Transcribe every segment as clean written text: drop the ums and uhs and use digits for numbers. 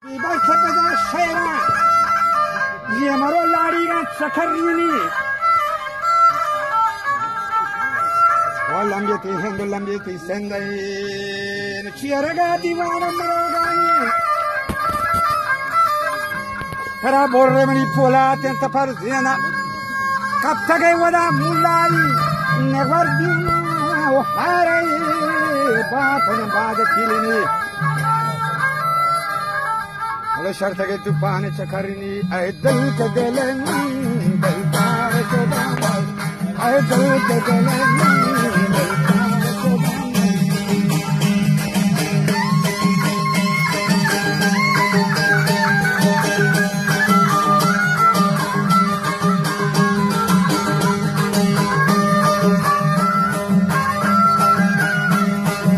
بلکه بدن شیران یه مرو لاریگان چکرینی و لمبیتی هند و لمبیتی سندین چیرگا دیوان مروگانی کرا بوره منی پولات انت پر زینا کب تگه ودا مولائی نگوردی و حاری باپن بعد کلینی شرط के तूफान चकरनी आए दिल के दिल में दिलदार खुदा आए दिल के दिल में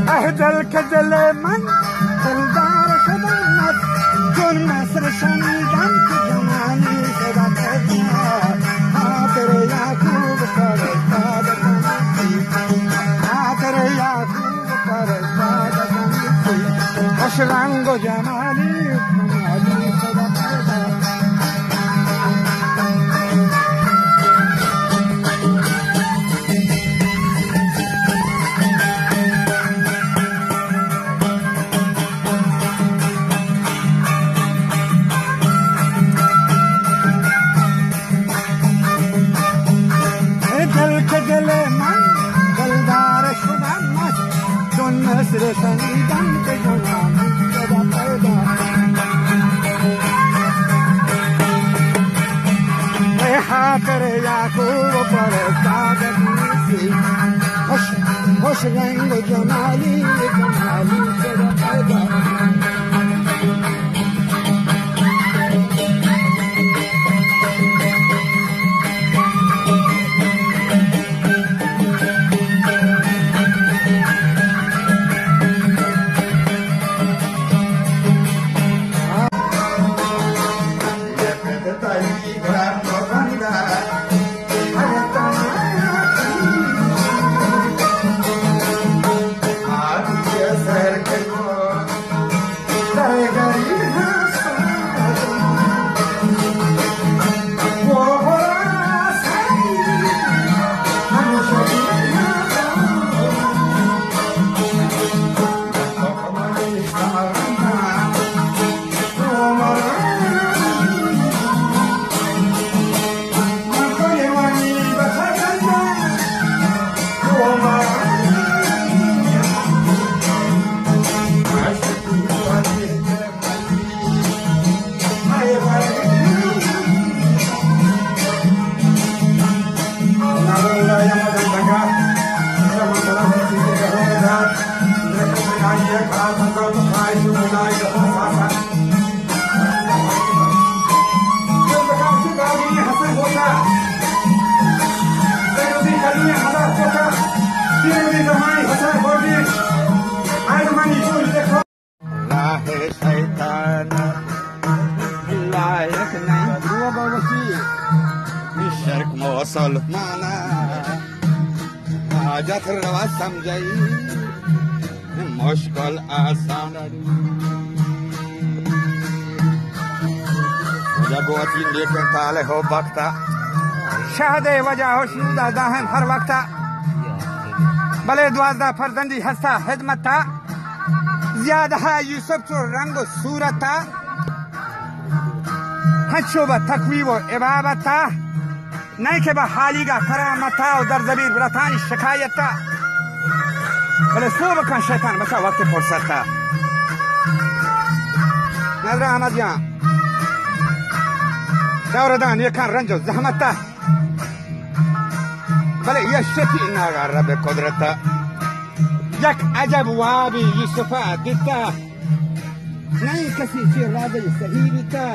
आए दिल के दिल में दिलदार खुदा नसर शनीदम की जवानी से बता हाँ तेरे याकूब पर सादत हाँ तेरे याकूब पर सादत खुश रंग जमाली जमाली से बता नसर शनीदम के जवानी से पैदा हाँ तेरे याकूब पर सादत खुश रंग जमाली जमाली से पैदा हाजत रवा समझाई मुश्किल आसान जब वो तीन लेकर ताले हो बख्ता शाहदे वजह हो शुदा दाहन हर वक्ता भले द्वाज़दा फर्जंदी हस्ता हिदमता ज़्यादा है यूसुफ तो रंग सूरता हशोबा तकवीब व इबाबता नहीं के बहालीगा करामता और दर ज़बीर ब्रतानी शिकायता भले सोब का शैतान बसा वक्त फुर्सता नजर अहमद यहाँ दौरदान ये खान रंजो ज़हमता भले ये शफी नागा रब कुदरता यक अजब वाबी यूसुफा दिता नहीं किसी से राबे सही बिता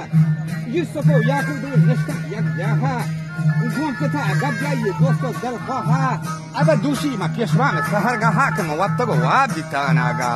यूसुफो याकूब रिश्ता यक जाहा उन्होंने कहा अगर जाइए दोस्तों दल ख़्वाहा अब दूसरी में पेशवा में सहरगाह के मवत्तग वाब दिता नागा